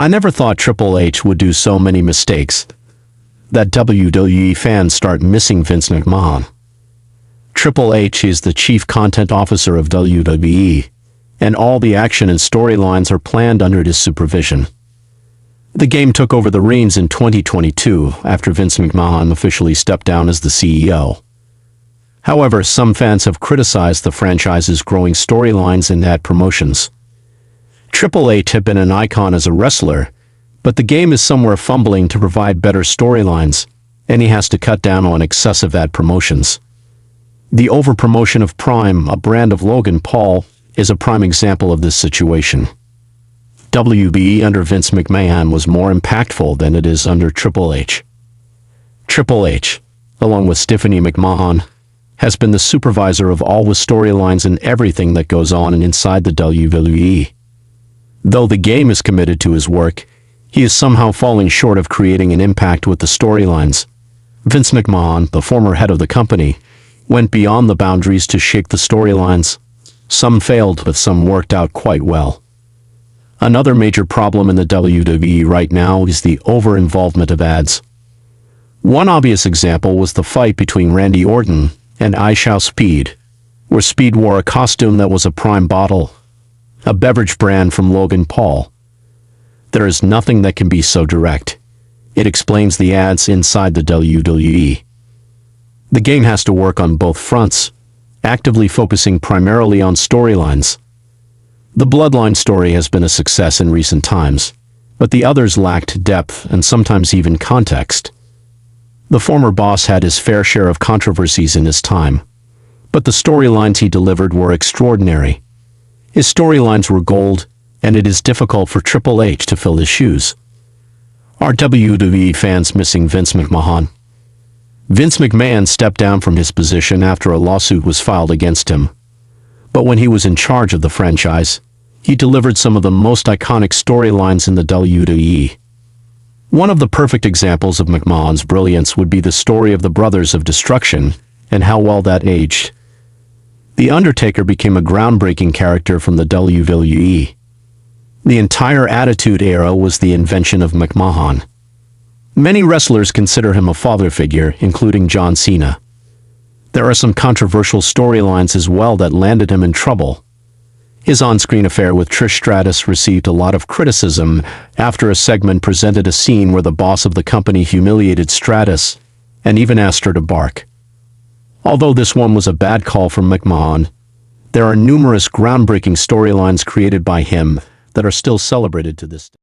never thought Triple H would do so many mistakes that WWE fans start missing Vince McMahon. Triple H is the chief content officer of WWE, and all the action and storylines are planned under his supervision. The game took over the reins in 2022 after Vince McMahon officially stepped down as the CEO. However, some fans have criticized the franchise's growing storylines and ad promotions. Triple H had been an icon as a wrestler, but the game is somewhere fumbling to provide better storylines, and he has to cut down on excessive ad promotions. The over-promotion of Prime, a brand of Logan Paul, is a prime example of this situation. WB under Vince McMahon was more impactful than it is under Triple H. Triple H, along with Stephanie McMahon, has been the supervisor of all the storylines and everything that goes on inside the WWE. Though the game is committed to his work, he is somehow falling short of creating an impact with the storylines. Vince McMahon, the former head of the company, went beyond the boundaries to shape the storylines. Some failed, but some worked out quite well. Another major problem in the WWE right now is the over-involvement of ads. One obvious example was the fight between Randy Orton and Speed, where Speed wore a costume that was a Prime bottle, a beverage brand from Logan Paul. There is nothing that can be so direct. It explains the ads inside the WWE. The game has to work on both fronts, actively focusing primarily on storylines. The Bloodline story has been a success in recent times, but the others lacked depth and sometimes even context. The former boss had his fair share of controversies in his time, but the storylines he delivered were extraordinary. His storylines were gold, and it is difficult for Triple H to fill his shoes. Are WWE fans missing Vince McMahon? Vince McMahon stepped down from his position after a lawsuit was filed against him. But when he was in charge of the franchise, he delivered some of the most iconic storylines in the WWE. One of the perfect examples of McMahon's brilliance would be the story of the Brothers of Destruction and how well that aged. The Undertaker became a groundbreaking character from the WWE. The entire Attitude Era was the invention of McMahon. Many wrestlers consider him a father figure, including John Cena. There are some controversial storylines as well that landed him in trouble. His on-screen affair with Trish Stratus received a lot of criticism after a segment presented a scene where the boss of the company humiliated Stratus and even asked her to bark. Although this one was a bad call from McMahon, there are numerous groundbreaking storylines created by him that are still celebrated to this day.